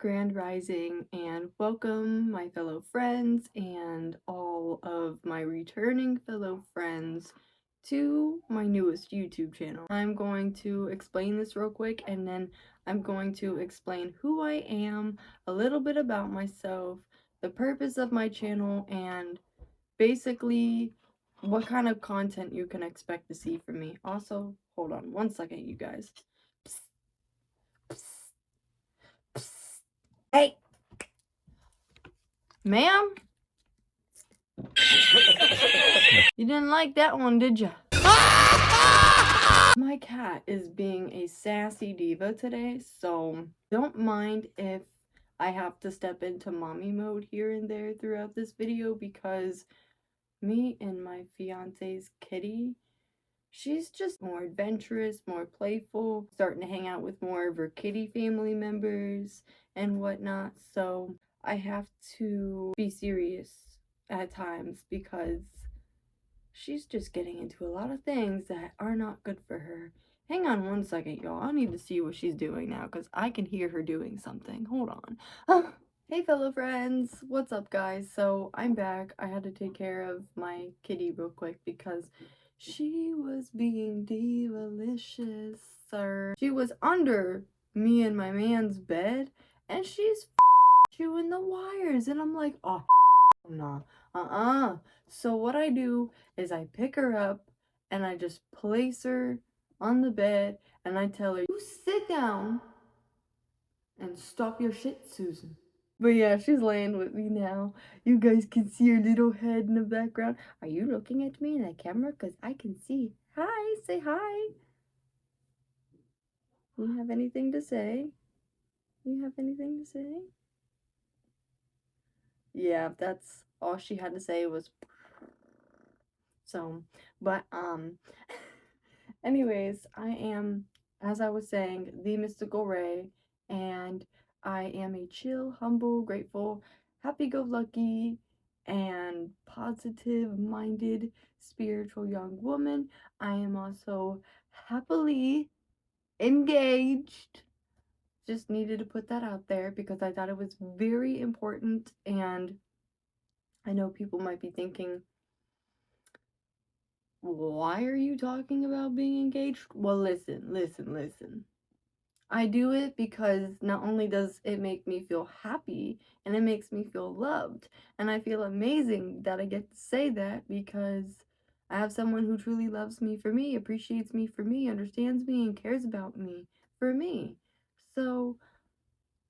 Grand Rising, and welcome my fellow friends and all of my returning fellow friends to my newest YouTube channel. I'm going to explain this real quick, and then I'm going to explain who I am, a little bit about myself, the purpose of my channel, and basically what kind of content you can expect to see from me. Also, hold on one second, you guys. Psst, psst, psst. Hey! Ma'am? You didn't like that one, did ya? My cat is being a sassy diva today, so don't mind if I have to step into mommy mode here and there throughout this video, because me and my fiance's kitty, she's just more adventurous, more playful, starting to hang out with more of her kitty family members and whatnot, so I have to be serious at times because she's just getting into a lot of things that are not good for her. Hang on one second, y'all. I need to see what she's doing now because I can hear her doing something. Hold on. Hey, fellow friends. What's up, guys? So, I'm back. I had to take care of my kitty real quick because she was being diva-licious, sir. She was under me and my man's bed, and she's chewing the wires, and I'm like, oh, nah, So what I do is I pick her up and I just place her on the bed and I tell her, you sit down and stop your shit, Susan. But yeah, she's laying with me now. You guys can see her little head in the background. Are you looking at me in the camera? Because I can see. Hi, say hi. You have anything to say? You have anything to say? Yeah, that's all she had to say was so, but anyways, I am, as I was saying, the Mystical Ray, and I am a chill, humble, grateful, happy-go-lucky, and positive-minded spiritual young woman. I am also happily engaged. Just needed to put that out there because I thought it was very important, and I know people might be thinking, why are you talking about being engaged? Well, listen. I do it because not only does it make me feel happy, and it makes me feel loved, and I feel amazing that I get to say that because I have someone who truly loves me for me, appreciates me for me, understands me, and cares about me for me. So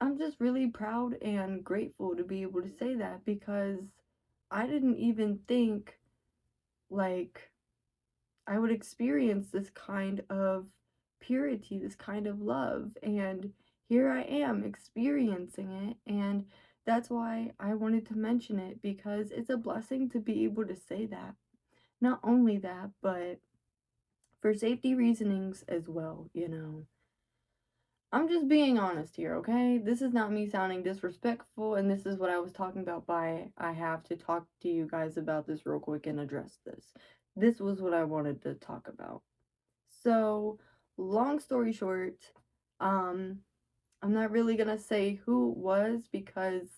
I'm just really proud and grateful to be able to say that because I didn't even think, like, I would experience this kind of purity, this kind of love, and here I am experiencing it, and that's why I wanted to mention it, because it's a blessing to be able to say that. Not only that, but for safety reasonings as well, you know. I'm just being honest here, okay? This is not me sounding disrespectful, and this is what I was talking about by I have to talk to you guys about this real quick and address this. This was what I wanted to talk about. So, long story short, I'm not really gonna say who it was because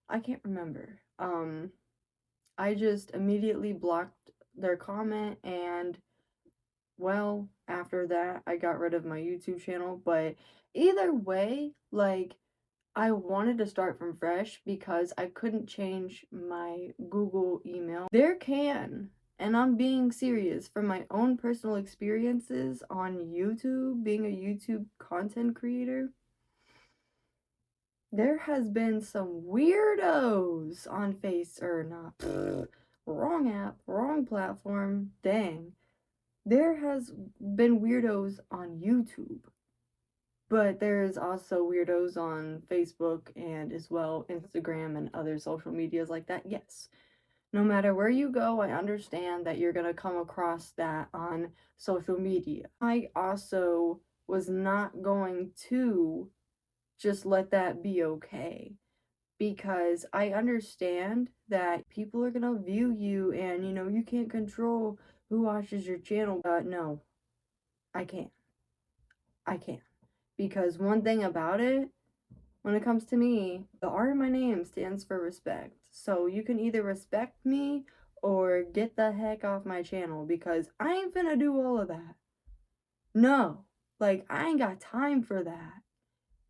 I can't remember. I just immediately blocked their comment, and well, after that, I got rid of my YouTube channel. But either way, like, I wanted to start from fresh because I couldn't change my Google email. There can, and I'm being serious, from my own personal experiences on YouTube, being a YouTube content creator, there has been some weirdos on wrong app, wrong platform, dang. There has been weirdos on YouTube. But there's also weirdos on Facebook and as well Instagram and other social medias like that. Yes. No matter where you go, I understand that you're going to come across that on social media. I also was not going to just let that be okay, because I understand that people are going to view you, and you can't control who watches your channel. No, I can't. Because one thing about it, when it comes to me, the R in my name stands for respect. So you can either respect me or get the heck off my channel, because I ain't finna do all of that. No. Like, I ain't got time for that.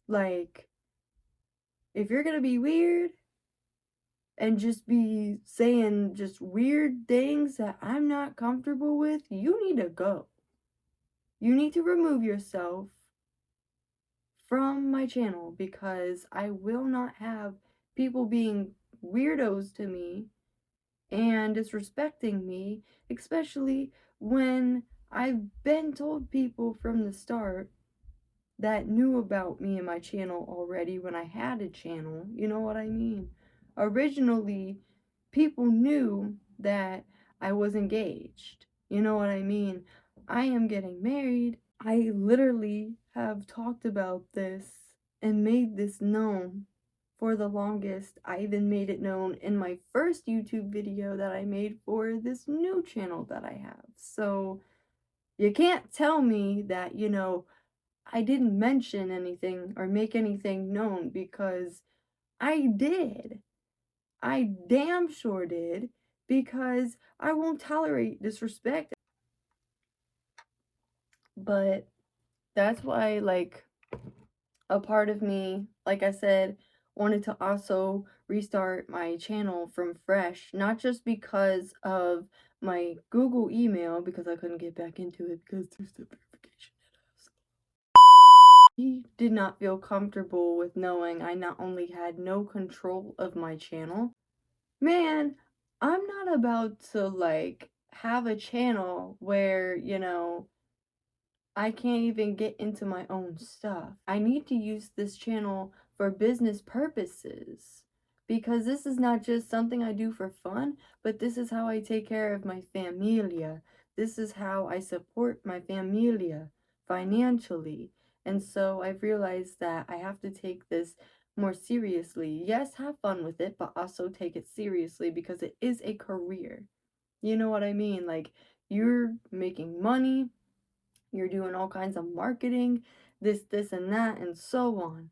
Like, if you're gonna be weird and just be saying just weird things that I'm not comfortable with, you need to go. You need to remove yourself from my channel, because I will not have people being weirdos to me and disrespecting me, especially when I've been told people from the start that knew about me and my channel already when I had a channel. You know what I mean? Originally, people knew that I was engaged. You know what I mean? I am getting married. I literally have talked about this and made this known for the longest. I even made it known in my first YouTube video that I made for this new channel that I have. So you can't tell me that, I didn't mention anything or make anything known, because I did. I damn sure did, because I won't tolerate disrespect. But that's why, like, a part of me, like I said, wanted to also restart my channel from fresh, not just because of my Google email, because I couldn't get back into it because two-step verification. He did not feel comfortable with knowing I not only had no control of my channel. Man, I'm not about to, like, have a channel where, I can't even get into my own stuff. I need to use this channel for business purposes, because this is not just something I do for fun, but this is how I take care of my familia. This is how I support my familia financially. And so I've realized that I have to take this more seriously. Yes, have fun with it, but also take it seriously, because it is a career. You know what I mean? Like, you're making money, you're doing all kinds of marketing, this, and that, and so on.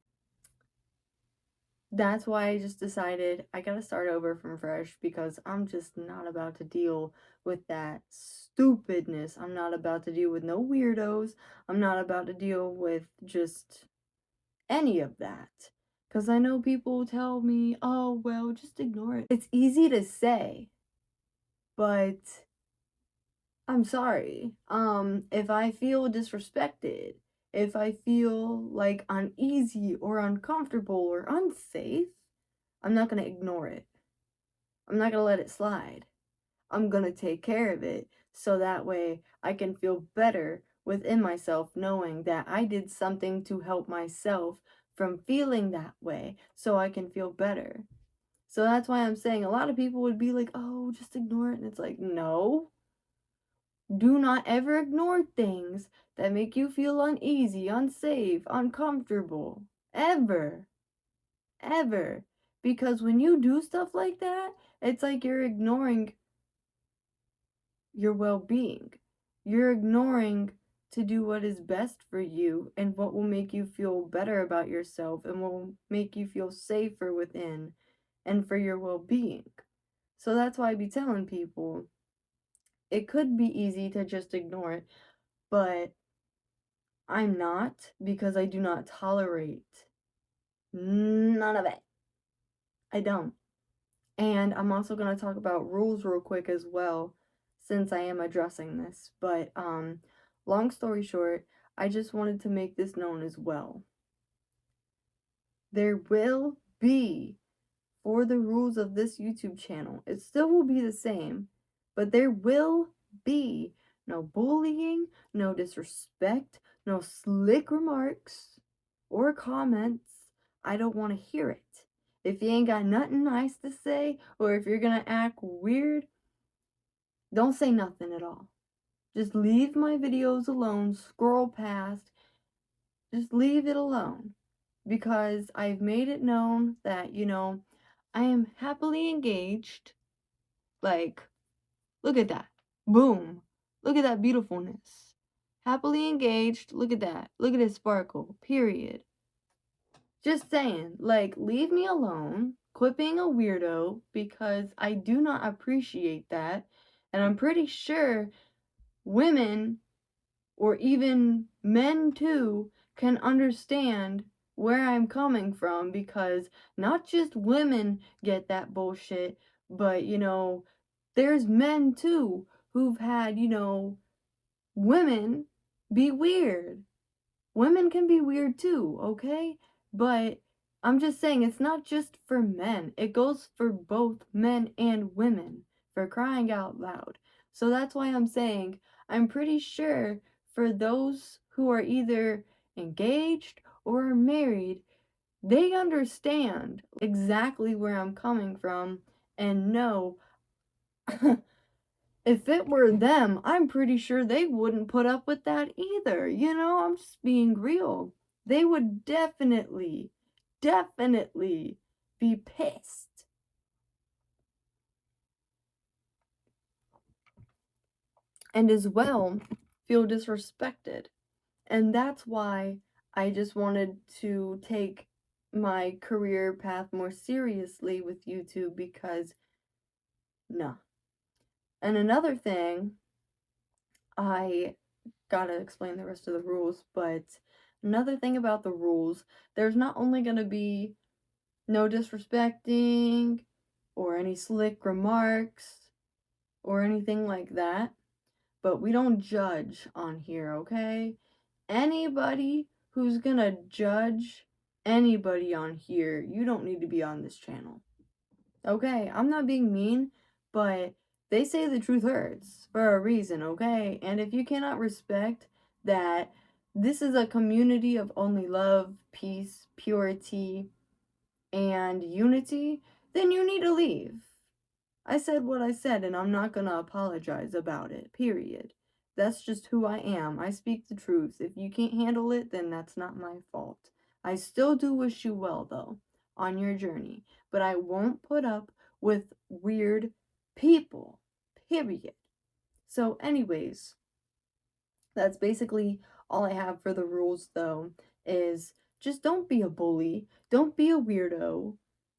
That's why I just decided I gotta start over from fresh, because I'm just not about to deal with that stupidness. I'm not about to deal with no weirdos. I'm not about to deal with just any of that. Because I know people tell me, oh, well, just ignore it. It's easy to say, but I'm sorry. If I feel disrespected, if I feel like uneasy or uncomfortable or unsafe, I'm not gonna ignore it. I'm not gonna let it slide. I'm gonna take care of it, so that way I can feel better within myself, knowing that I did something to help myself from feeling that way, so I can feel better. So that's why I'm saying a lot of people would be like, oh, just ignore it. And it's like, no. Do not ever ignore things that make you feel uneasy, unsafe, uncomfortable. Ever. Ever. Because when you do stuff like that, it's like you're ignoring your well-being. You're ignoring to do what is best for you and what will make you feel better about yourself and will make you feel safer within and for your well-being. So that's why I be telling people it could be easy to just ignore it, but I'm not, because I do not tolerate none of it. I don't. And I'm also going to talk about rules real quick as well, since I am addressing this. But long story short, I just wanted to make this known as well. There will be, for the rules of this YouTube channel, it still will be the same, but there will be no bullying, no disrespect, no slick remarks or comments. I don't want to hear it. If you ain't got nothing nice to say, or if you're gonna act weird, don't say nothing at all. Just leave my videos alone, scroll past, just leave it alone. Because I've made it known that, I am happily engaged. Like, look at that. Boom. Look at that beautifulness. Happily engaged. Look at that. Look at this sparkle. Period. Just saying, like, leave me alone. Quit being a weirdo because I do not appreciate that. And I'm pretty sure women, or even men too, can understand where I'm coming from, because not just women get that bullshit, but, there's men too who've had, women be weird. Women can be weird too, okay? But I'm just saying, it's not just for men. It goes for both men and women, for crying out loud. So that's why I'm saying, I'm pretty sure for those who are either engaged or are married, they understand exactly where I'm coming from and know if it were them, I'm pretty sure they wouldn't put up with that either. I'm just being real. They would definitely, definitely be pissed. And as well, feel disrespected. And that's why I just wanted to take my career path more seriously with YouTube, because, no. And another thing, I gotta explain the rest of the rules, but another thing about the rules, there's not only gonna be no disrespecting or any slick remarks or anything like that, but we don't judge on here, okay? Anybody who's gonna judge anybody on here, you don't need to be on this channel. Okay, I'm not being mean, but they say the truth hurts for a reason, okay? And if you cannot respect that this is a community of only love, peace, purity, and unity, then you need to leave. I said what I said, and I'm not gonna apologize about it, period. That's just who I am. I speak the truth. If you can't handle it, then that's not my fault. I still do wish you well, though, on your journey. But I won't put up with weird people, period. So, anyways, that's basically all I have for the rules, though, is just don't be a bully. Don't be a weirdo.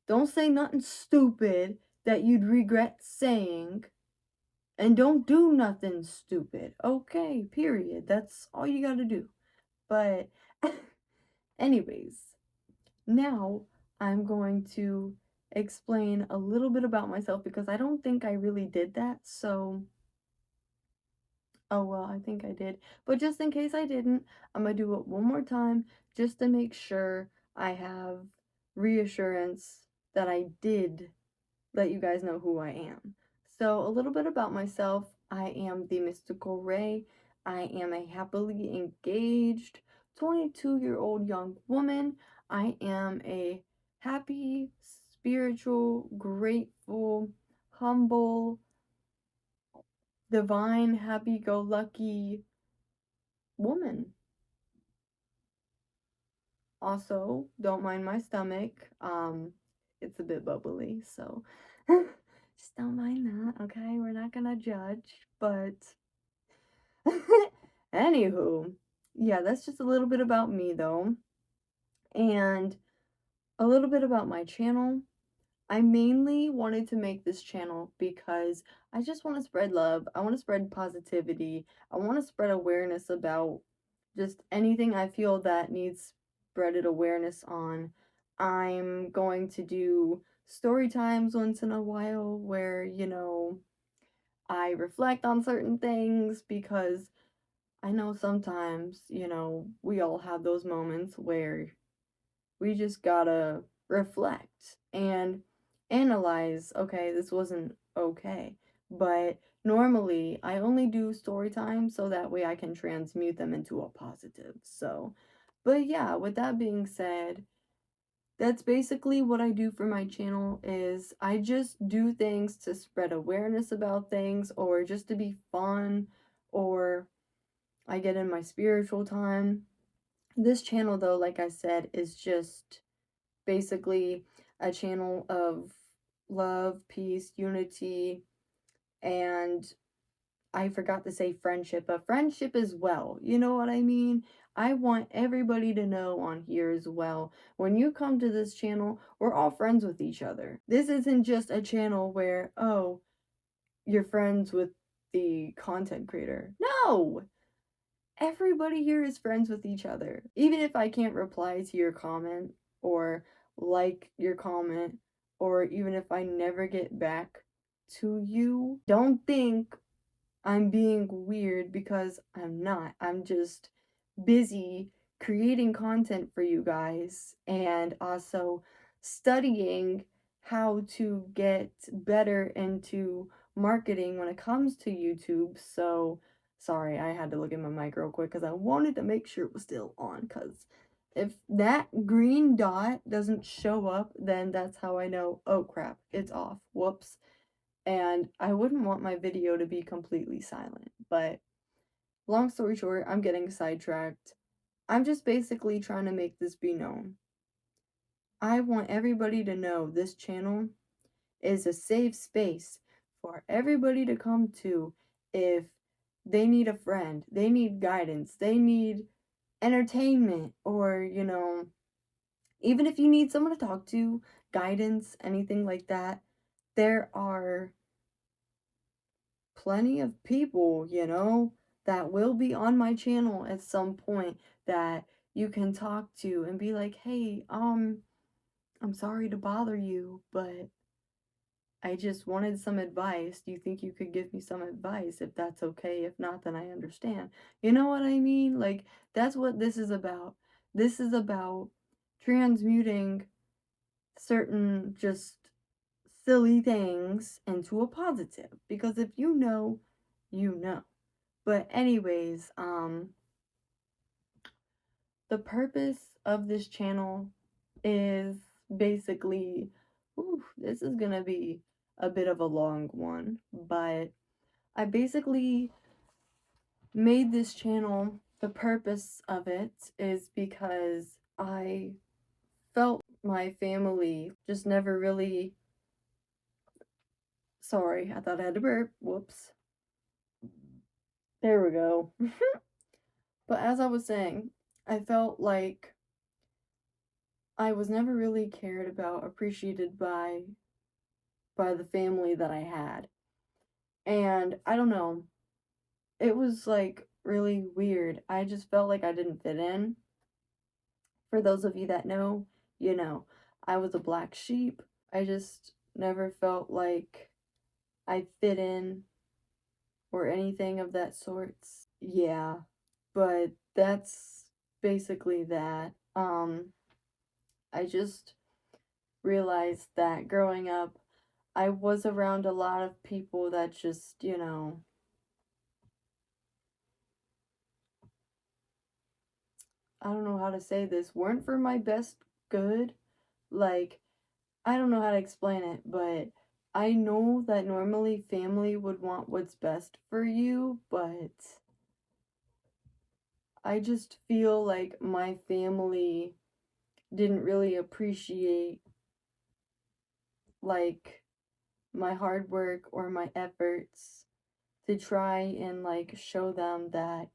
Don't say nothing stupid that you'd regret saying. And don't do nothing stupid. Okay, period. That's all you gotta do. But, anyways, now I'm going to explain a little bit about myself, because I don't think I really did that. So, oh well, I think I did. But just in case I didn't, I'm gonna do it one more time just to make sure I have reassurance that I did let you guys know who I am. So, a little bit about myself. I am the Mystical Ray. I am a happily engaged 22-year-old young woman. I am a happy, spiritual, grateful, humble, divine, happy-go-lucky woman. Also, don't mind my stomach. It's a bit bubbly, so just don't mind that, okay? We're not gonna judge, but anywho, yeah, that's just a little bit about me, though, and a little bit about my channel. I mainly wanted to make this channel because I just want to spread love. I want to spread positivity. I want to spread awareness about just anything I feel that needs spreaded awareness on. I'm going to do story times once in a while where, I reflect on certain things, because I know sometimes, we all have those moments where we just gotta reflect and analyze, okay, this wasn't okay. But normally, I only do story time so that way I can transmute them into a positive. So, but yeah, with that being said, that's basically what I do for my channel. Is I just do things to spread awareness about things, or just to be fun, or I get in my spiritual time. This channel, though, like I said, is just basically a channel of love, peace, unity, and I forgot to say friendship, but friendship as well. You know what I mean? I want everybody to know on here as well. When you come to this channel, we're all friends with each other. This isn't just a channel where, oh, you're friends with the content creator. No! Everybody here is friends with each other. Even if I can't reply to your comment or like your comment, or even if I never get back to you, don't think I'm being weird, because I'm not. I'm just busy creating content for you guys and also studying how to get better into marketing when it comes to YouTube. So, sorry, I had to look at my mic real quick because I wanted to make sure it was still on, because if that green dot doesn't show up, then that's how I know, oh crap, it's off. Whoops. And I wouldn't want my video to be completely silent. But long story short, I'm getting sidetracked. I'm just basically trying to make this be known. I want everybody to know this channel is a safe space for everybody to come to if they need a friend, they need guidance, they need entertainment, or, even if you need someone to talk to, guidance, anything like that. There are plenty of people, that will be on my channel at some point that you can talk to and be like, hey, I'm sorry to bother you, but I just wanted some advice. Do you think you could give me some advice? If that's okay. If not, then I understand. You know what I mean? Like, that's what this is about. This is about transmuting certain just silly things into a positive. Because if you know, you know. But anyways, the purpose of this channel is basically, this is gonna be a bit of a long one, but I basically made this channel. The purpose of it is because I felt my family just never really, sorry, I thought I had to burp, whoops. There we go. But as I was saying, I felt like I was never really cared about, appreciated by the family that I had. And I don't know, it was like really weird. I just felt like I didn't fit in. For those of you that know, I was a black sheep. I just never felt like I fit in or anything of that sorts. Yeah, but that's basically that. I just realized that growing up, I was around a lot of people that just, I don't know how to say this, weren't for my best good. Like, I don't know how to explain it, but I know that normally family would want what's best for you, but I just feel like my family didn't really appreciate, like, my hard work or my efforts to try and, like, show them that,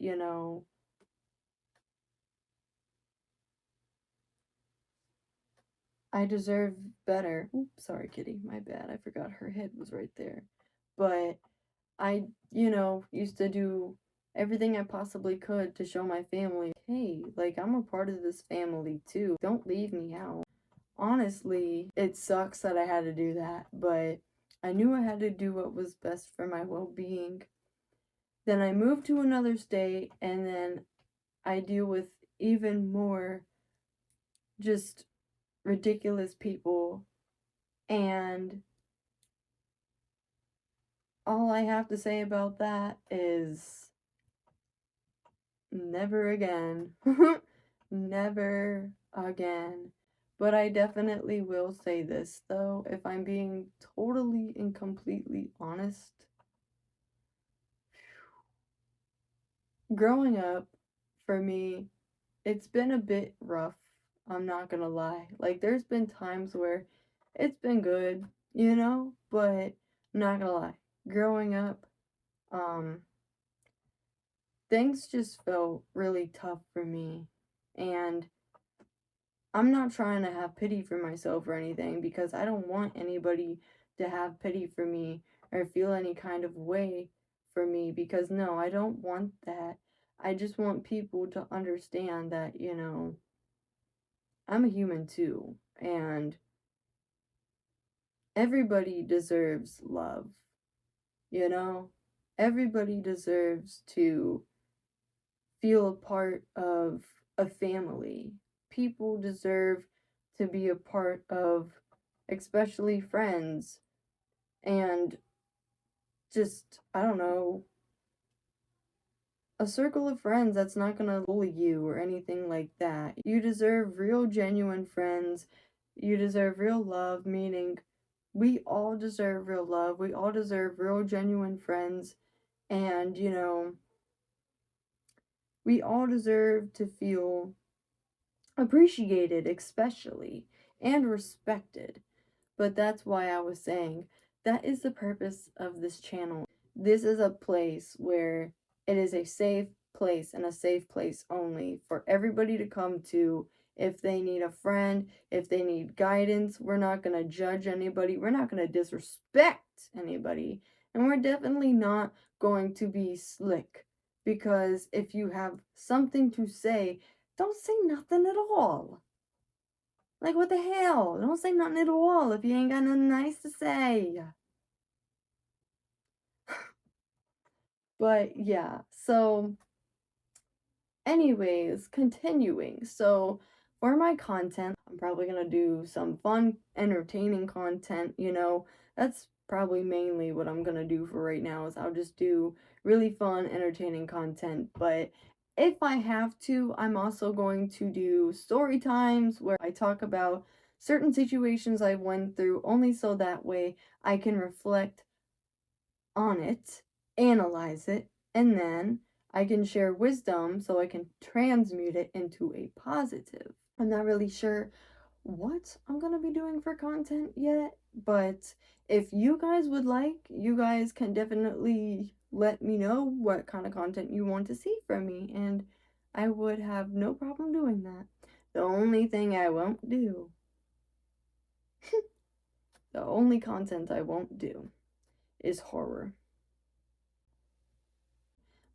I deserve better. Oops, sorry, kitty. My bad. I forgot her head was right there. But I, used to do everything I possibly could to show my family, hey, like, I'm a part of this family too. Don't leave me out. Honestly, it sucks that I had to do that, but I knew I had to do what was best for my well-being. Then I moved to another state, and then I deal with even more just ridiculous people, and all I have to say about that is never again. Never again. But I definitely will say this, though, if I'm being totally and completely honest. Growing up, for me, it's been a bit rough. I'm not gonna lie. Like, there's been times where it's been good, but I'm not gonna lie. Growing up, things just felt really tough for me. And I'm not trying to have pity for myself or anything, because I don't want anybody to have pity for me or feel any kind of way for me, because no, I don't want that. I just want people to understand that, I'm a human too, and everybody deserves love, you know? Everybody deserves to feel a part of a family. People deserve to be a part of, especially friends, and just, I don't know, a circle of friends that's not gonna bully you or anything like that. You deserve real, genuine friends. You deserve real love, meaning we all deserve real love. We all deserve real, genuine friends. And, we all deserve to feel appreciated, especially, and respected. But that's why I was saying that is the purpose of this channel. This is a place where it is a safe place, and a safe place only, for everybody to come to if they need a friend, if they need guidance. We're not going to judge anybody. We're not going to disrespect anybody. And we're definitely not going to be slick, because if you have something to say, don't say nothing at all. Like, what the hell? Don't say nothing at all if you ain't got nothing nice to say. But yeah, so anyways, continuing. So for my content, I'm probably gonna do some fun, entertaining content, That's probably mainly what I'm gonna do for right now, is I'll just do really fun, entertaining content. But if I have to, I'm also going to do story times where I talk about certain situations I went through, only so that way I can reflect on it, analyze it, and then I can share wisdom so I can transmute it into a positive. I'm not really sure what I'm going to be doing for content yet, but if you guys would like, you guys can definitely let me know what kind of content you want to see from me, and I would have no problem doing that. The only thing I won't do, the only content I won't do is horror.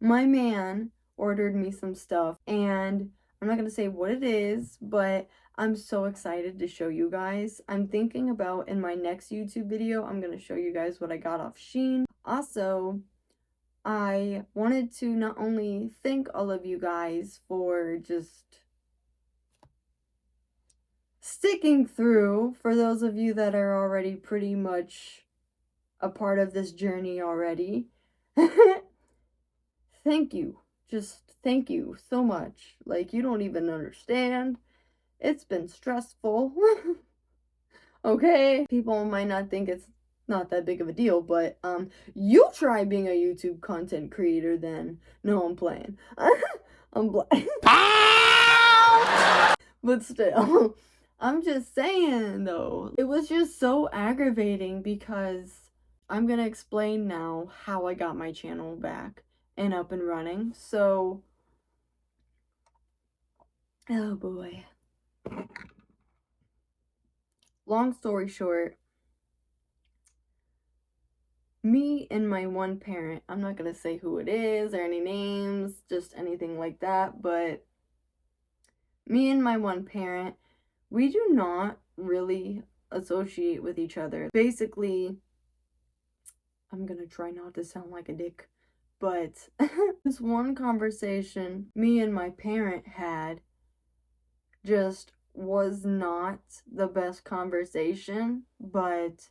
My man ordered me some stuff, and I'm not going to say what it is, but I'm so excited to show you guys. I'm thinking about, in my next YouTube video, I'm going to show you guys what I got off Shein. Also, I wanted to not only thank all of you guys for just sticking through, for those of you that are already pretty much a part of this journey already. Thank you. Just thank you so much. Like, you don't even understand. It's been stressful. Okay? People might not think it's not that big of a deal, but you try being a YouTube content creator then. No, I'm playing. I'm playing. But still, I'm just saying though. It was just so aggravating, because I'm gonna explain now how I got my channel back and up and running. So, oh boy. Long story short, me and my one parent, I'm not gonna say who it is or any names, just anything like that, but me and my one parent, we do not really associate with each other. Basically, I'm gonna try not to sound like a dick, but this one conversation me and my parent had just was not the best conversation, but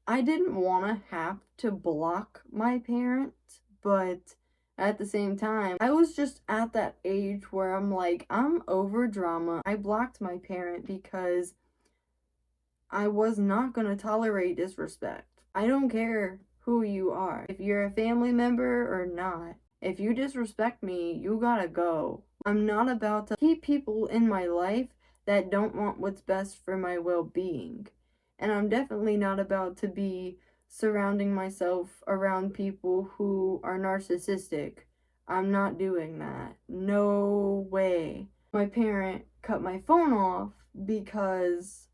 I didn't want to have to block my parent, but at the same time, I was just at that age where I'm like, I'm over drama. I blocked my parent because I was not going to tolerate disrespect. I don't care who you are. If you're a family member or not, if you disrespect me, you gotta go. I'm not about to keep people in my life that don't want what's best for my well-being. And I'm definitely not about to be surrounding myself around people who are narcissistic. I'm not doing that. No way. My parent cut my phone off because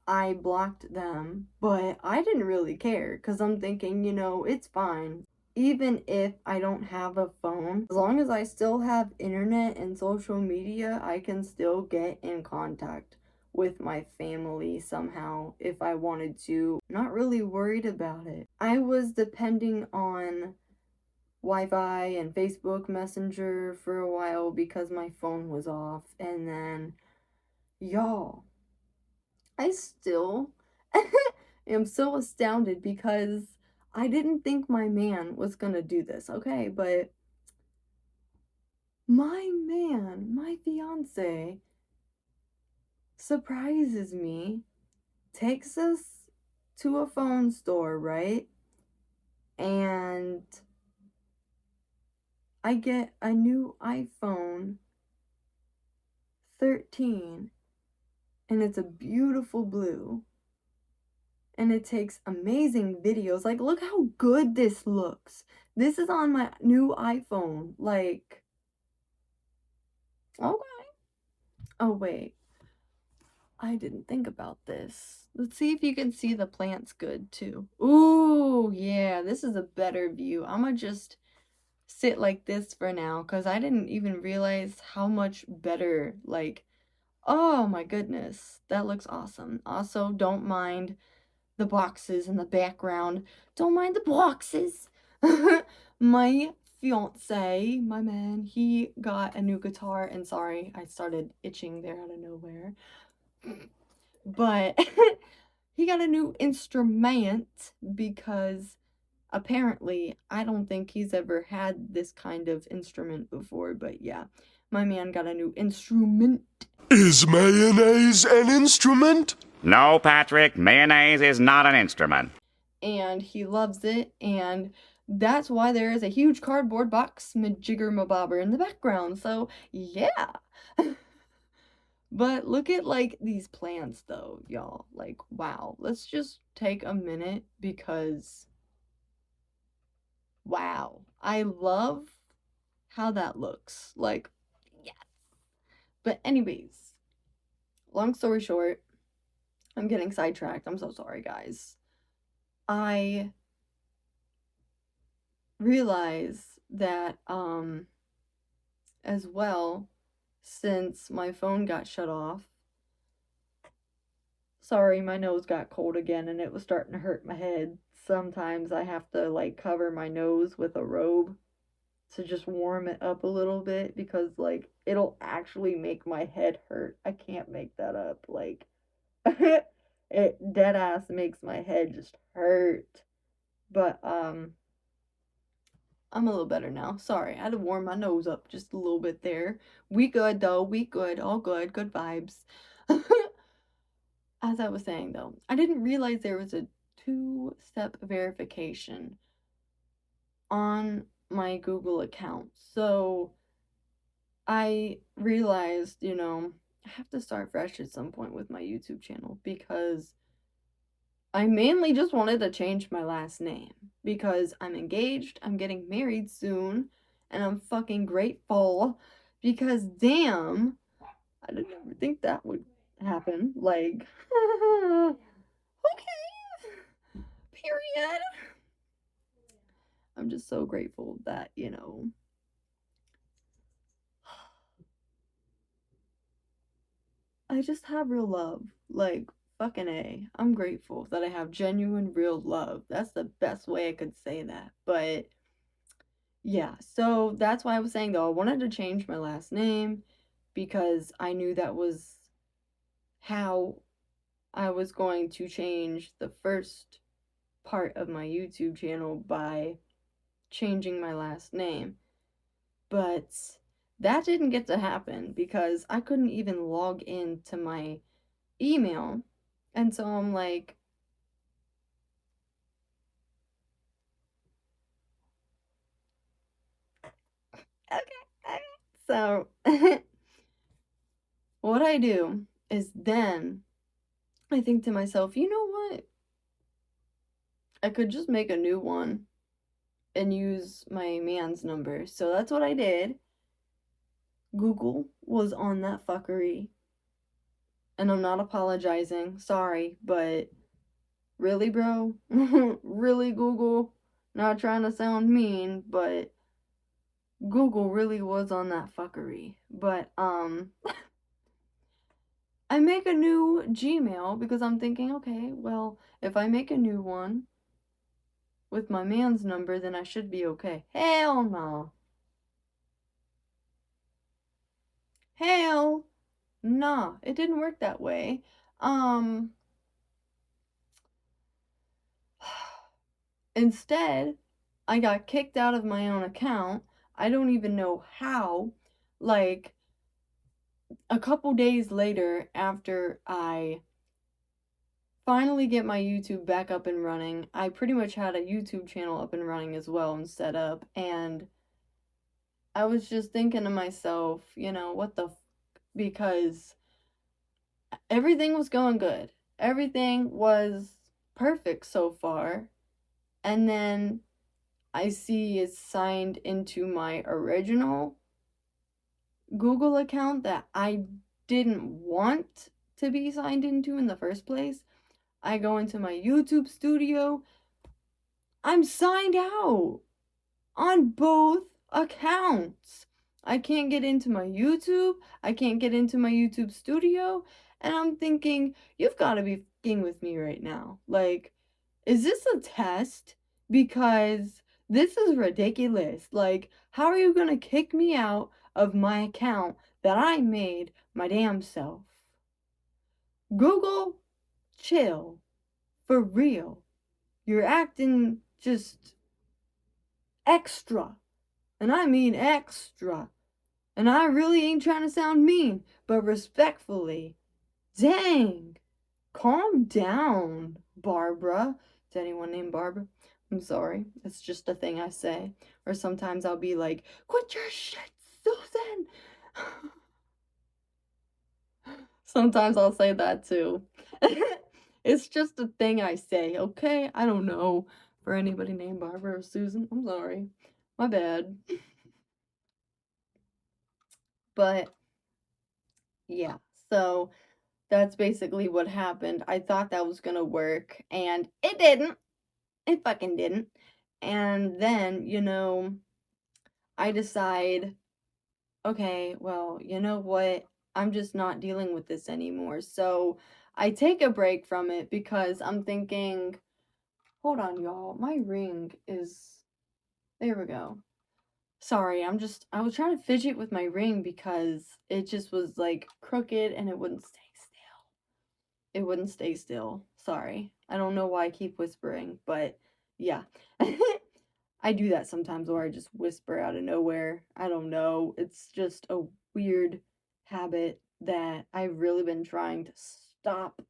I blocked them, but I didn't really care because I'm thinking, it's fine. Even if I don't have a phone, as long as I still have internet and social media, I can still get in contact with my family somehow if I wanted to. Not really worried about it. I was depending on Wi-Fi and Facebook Messenger for a while because my phone was off, and then y'all, I still am so astounded because I didn't think my man was gonna do this, okay? But my man, my fiance, surprises me, takes us to a phone store, right? And I get a new iPhone 13, and it's a beautiful blue. And it takes amazing videos. Like, look how good this looks. This is on my new iPhone. Like, okay. Oh, wait. I didn't think about this. Let's see if you can see the plants good, too. Ooh, yeah. This is a better view. I'm gonna just sit like this for now because I didn't even realize how much better, like, oh my goodness. That looks awesome. Also, don't mind the boxes in the background. Don't mind the boxes. My fiance, my man, he got a new guitar, and sorry, I started itching there out of nowhere. But he got a new instrument because apparently I don't think he's ever had this kind of instrument before, but yeah, my man got a new instrument. Is mayonnaise an instrument? No, Patrick, mayonnaise is not an instrument. And he loves it, and that's why there is a huge cardboard box majigger mabobber in the background. So yeah. But look at like these plants though, y'all. Like, wow. Let's just take a minute because wow. I love how that looks. Like, yes. But anyways, long story short, I'm getting sidetracked. I'm so sorry, guys. I realize that as well, since my phone got shut off, sorry, my nose got cold again and it was starting to hurt my head. Sometimes I have to like cover my nose with a robe to just warm it up a little bit because like it'll actually make my head hurt. I can't make that up. Like it dead ass makes my head just hurt. But I'm a little better now. Sorry, I had to warm my nose up just a little bit there. We good though. We good. All good. Good vibes. As I was saying though, I didn't realize there was a two-step verification on my Google account. So I realized, I have to start fresh at some point with my YouTube channel because I mainly just wanted to change my last name because I'm engaged, I'm getting married soon, and I'm fucking grateful because damn, I didn't ever think that would happen. Like, okay, period. I'm just so grateful that, I just have real love. Like, fucking A. I'm grateful that I have genuine, real love. That's the best way I could say that. But yeah, so that's why I was saying though, I wanted to change my last name because I knew that was how I was going to change the first part of my YouTube channel by changing my last name. But that didn't get to happen because I couldn't even log into my email. And so I'm like, okay. So what I do is then I think to myself, you know what? I could just make a new one and use my man's number. So that's what I did. Google was on that fuckery. And I'm not apologizing. Sorry, but really, bro? Really, Google? Not trying to sound mean, but Google really was on that fuckery. But, I make a new Gmail because I'm thinking, okay, well, if I make a new one with my man's number, then I should be okay. Hell no. Hell nah. It didn't work that way. Um, Instead, I got kicked out of my own account. I don't even know how. Like, a couple days later, after I finally get my YouTube back up and running, I pretty much had a YouTube channel up and running as well and set up. And I was just thinking to myself, what the because everything was going good. Everything was perfect so far. And then I see it's signed into my original Google account that I didn't want to be signed into in the first place. I go into my YouTube studio. I'm signed out on both accounts. I can't get into my YouTube. I can't get into my YouTube studio. And I'm thinking, you've got to be f***ing with me right now. Like, is this a test? Because this is ridiculous. Like, how are you going to kick me out of my account that I made my damn self? Google, chill. For real. You're acting just extra. And I mean extra. And I really ain't trying to sound mean, but respectfully, dang, calm down, Barbara. Is anyone named Barbara? I'm sorry. It's just a thing I say. Or sometimes I'll be like, quit your shit, Susan. Sometimes I'll say that too. It's just a thing I say, okay? I don't know for anybody named Barbara or Susan. I'm sorry. My bad. But yeah, so that's basically what happened. I thought that was gonna work, and it didn't. It fucking didn't. And then, I decide, okay, well, you know what? I'm just not dealing with this anymore. So I take a break from it because I'm thinking, hold on, y'all. My ring is. There we go. Sorry, I was trying to fidget with my ring because it just was like crooked and it wouldn't stay still. It wouldn't stay still. Sorry. I don't know why I keep whispering, but yeah. I do that sometimes where I just whisper out of nowhere. I don't know. It's just a weird habit that I've really been trying to stop.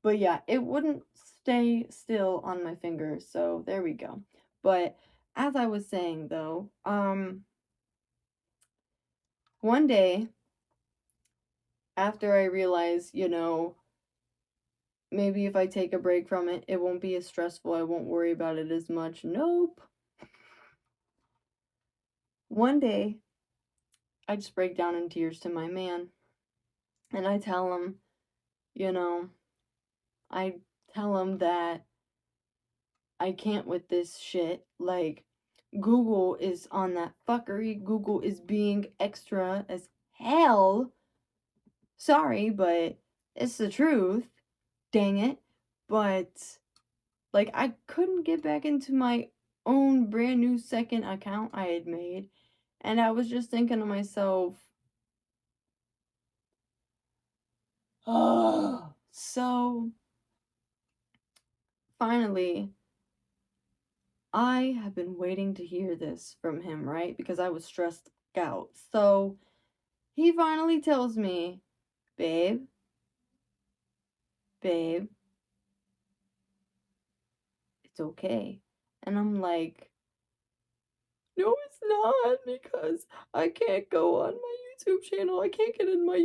But yeah, it wouldn't stay still on my fingers, so there we go. But as I was saying though, one day after I realized, maybe if I take a break from it, it won't be as stressful. I won't worry about it as much. Nope. One day, I just break down in tears to my man. And I tell him, you know, I tell him that I can't with this shit. Like, Google is on that fuckery. Google is being extra as hell. Sorry, but it's the truth. Dang it. But, like, I couldn't get back into my own brand new second account I had made. And I was just thinking to myself, oh. So, finally, I have been waiting to hear this from him, right? Because I was stressed out. So, he finally tells me, babe, babe, it's okay. And I'm like, no, it's not because I can't go on my YouTube channel. I can't get in my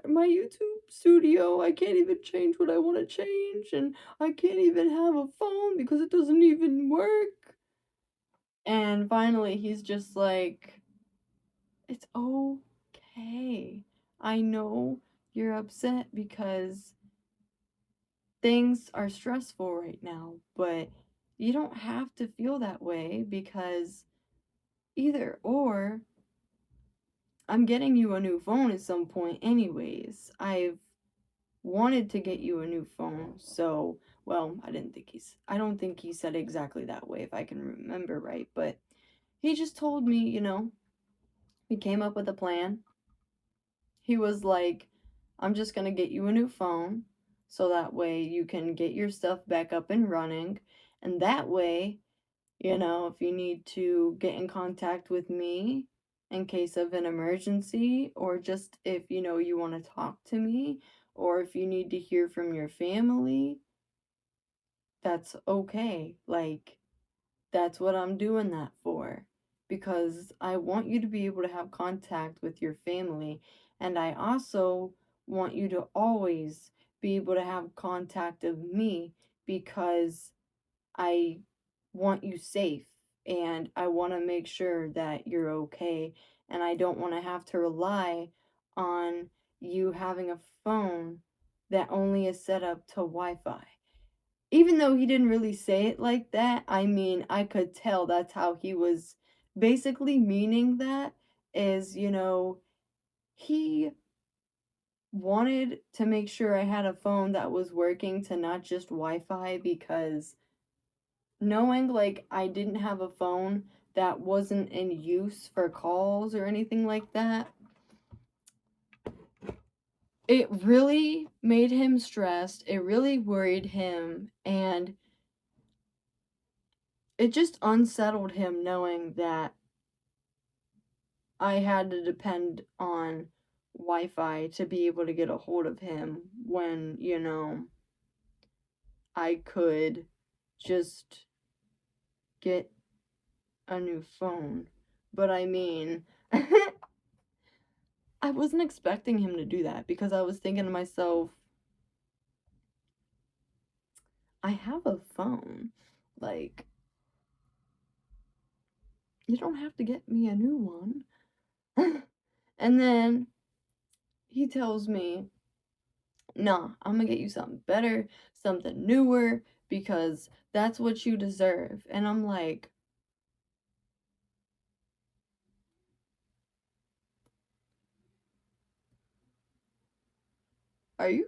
my YouTube studio. I can't even change what I want to change, and I can't even have a phone because it doesn't even work. And finally, he's just like, it's okay. I know you're upset because things are stressful right now, but you don't have to feel that way because either or, I'm getting you a new phone at some point anyways. I've wanted to get you a new phone, so, well, I don't think he said exactly that way if I can remember right, but he just told me, he came up with a plan. He was like, I'm just gonna get you a new phone so that way you can get your stuff back up and running. And that way, if you need to get in contact with me in case of an emergency, or just if, you want to talk to me, or if you need to hear from your family, that's okay. Like, that's what I'm doing that for. Because I want you to be able to have contact with your family. And I also want you to always be able to have contact of me because I want you safe and I want to make sure that you're okay. And I don't want to have to rely on you having a phone that only is set up to Wi Fi. Even though he didn't really say it like that, I mean, I could tell that's how he was basically meaning that is, he wanted to make sure I had a phone that was working to not just Wi-Fi because knowing like I didn't have a phone that wasn't in use for calls or anything like that, it really made him stressed. It really worried him and it just unsettled him knowing that I had to depend on Wi-Fi to be able to get a hold of him when, I could just get a new phone. But I mean, I wasn't expecting him to do that because I was thinking to myself, I have a phone. Like, you don't have to get me a new one. And then he tells me, nah, I'm gonna get you something better, something newer, because that's what you deserve. And I'm like, are you,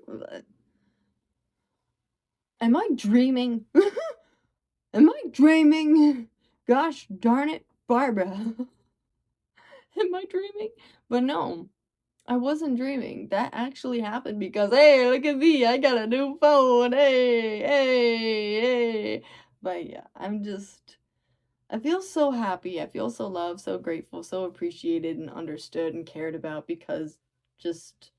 am I dreaming? Am I dreaming? Gosh darn it, Barbara. Am I dreaming? But no, I wasn't dreaming. That actually happened because, hey, look at me. I got a new phone. Hey, hey, hey. But yeah, I feel so happy. I feel so loved, so grateful, so appreciated and understood and cared about because just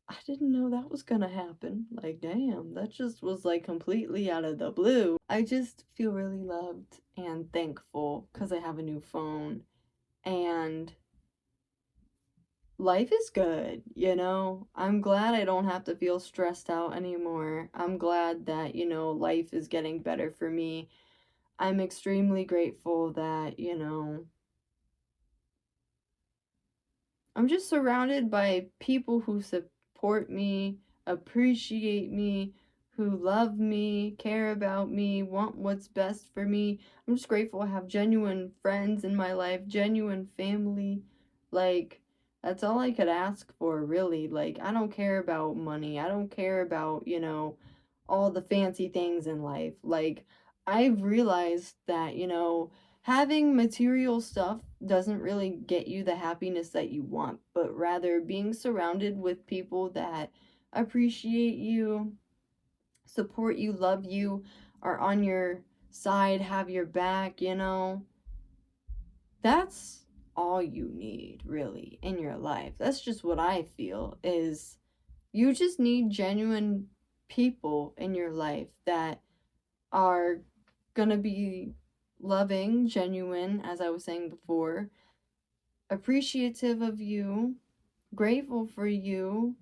I didn't know that was gonna happen. Like, damn, that just was like completely out of the blue. I just feel really loved and thankful because I have a new phone and life is good, I'm glad I don't have to feel stressed out anymore. I'm glad that, life is getting better for me. I'm extremely grateful that, I'm just surrounded by people who support me, appreciate me, who love me, care about me, want what's best for me. I'm just grateful I have genuine friends in my life, genuine family. Like, that's all I could ask for, really. Like, I don't care about money. I don't care about, all the fancy things in life. Like, I've realized that, having material stuff doesn't really get you the happiness that you want, but rather being surrounded with people that appreciate you, support you, love you, are on your side, have your back, that's all you need really in your life. That's just what I feel is you just need genuine people in your life that are gonna be loving, genuine, as I was saying before, appreciative of you, grateful for you,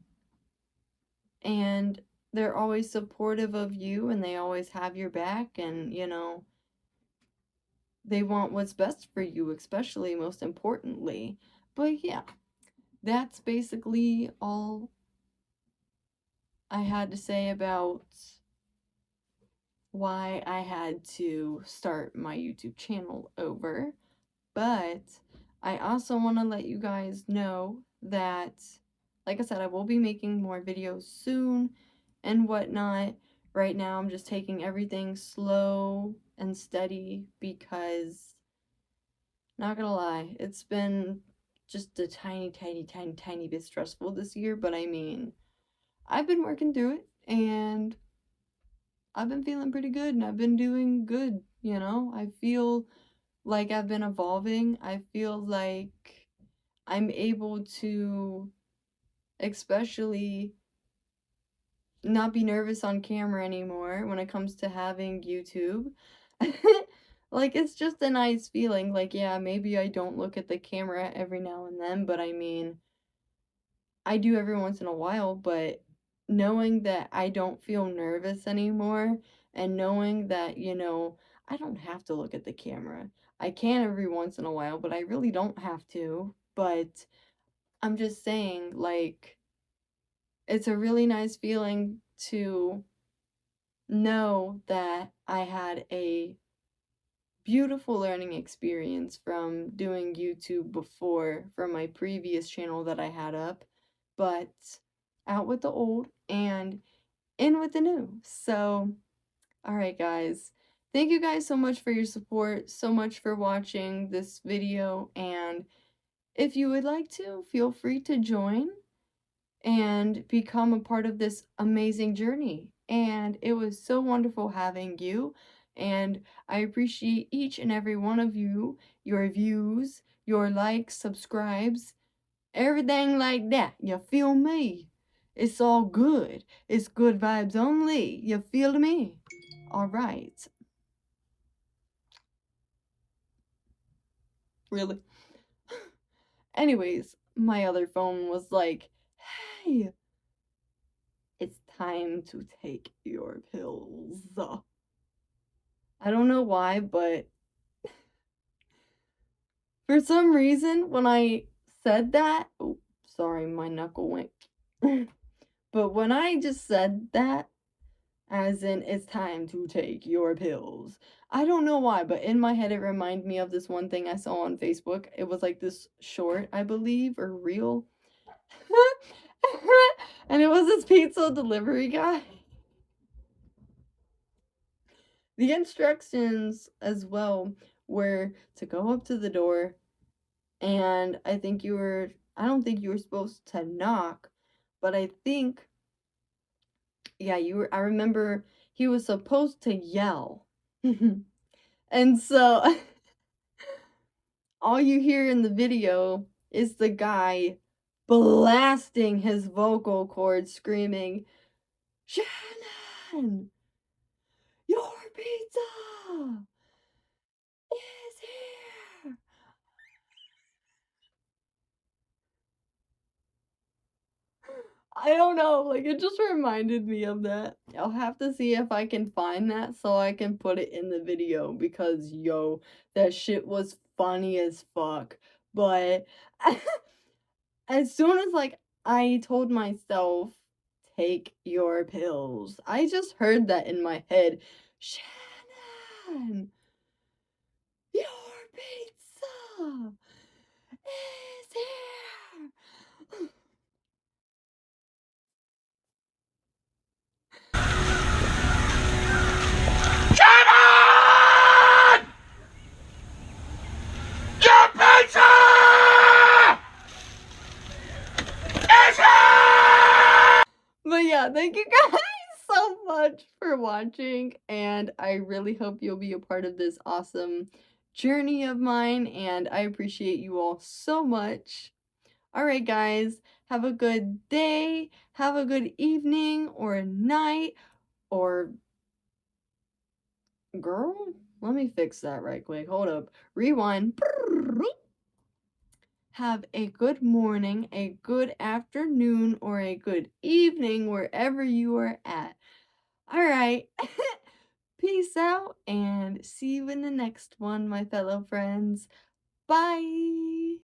and they're always supportive of you and they always have your back and, they want what's best for you, especially most importantly. But yeah, that's basically all I had to say about why I had to start my YouTube channel over. But I also want to let you guys know that, like I said, I will be making more videos soon and whatnot. Right now, I'm just taking everything slow and steady because, not gonna lie, it's been just a tiny, tiny, tiny, tiny bit stressful this year. But I mean, I've been working through it and I've been feeling pretty good and I've been doing good, I feel like I've been evolving. I feel like I'm able to, especially, not be nervous on camera anymore when it comes to having YouTube. Like, it's just a nice feeling. Like, yeah, maybe I don't look at the camera every now and then, but I mean, I do every once in a while, but knowing that I don't feel nervous anymore and knowing that, I don't have to look at the camera. I can every once in a while, but I really don't have to. But I'm just saying, like, it's a really nice feeling to know that I had a beautiful learning experience from doing YouTube before from my previous channel that I had up, but out with the old and in with the new. So, all right, guys. Thank you guys so much for your support, so much for watching this video, and if you would like to, feel free to join and become a part of this amazing journey. And it was so wonderful having you. And I appreciate each and every one of you, your views, your likes, subscribes, everything like that. You feel me? It's all good. It's good vibes only. You feel me? All right. Really? Anyways, my other phone was like, hey, it's time to take your pills. I don't know why, but for some reason, when I said that, oh, sorry, my knuckle went. But when I just said that, as in, it's time to take your pills, I don't know why, but in my head, it reminded me of this one thing I saw on Facebook. It was like this short, I believe, or reel. And it was this pizza delivery guy. The instructions as well were to go up to the door, and I don't think you were supposed to knock, but I think, yeah, I remember he was supposed to yell. And so all you hear in the video is the guy blasting his vocal cords screaming, Shannon, your pizza is here. I don't know, like, it just reminded me of that. I'll have to see if I can find that so I can put it in the video because, yo, that shit was funny as fuck. But as soon as, like, I told myself, take your pills, I just heard that in my head. Shannon, your pizza is here. Shannon! Your pizza is here! But yeah, thank you guys so much for watching, and I really hope you'll be a part of this awesome journey of mine, and I appreciate you all so much. Alright guys, have a good day, have a good evening, or night, or... Girl? Let me fix that right quick, hold up. Rewind. have a good morning, a good afternoon, or a good evening wherever you are at. All right. Peace out and see you in the next one, my fellow friends. Bye.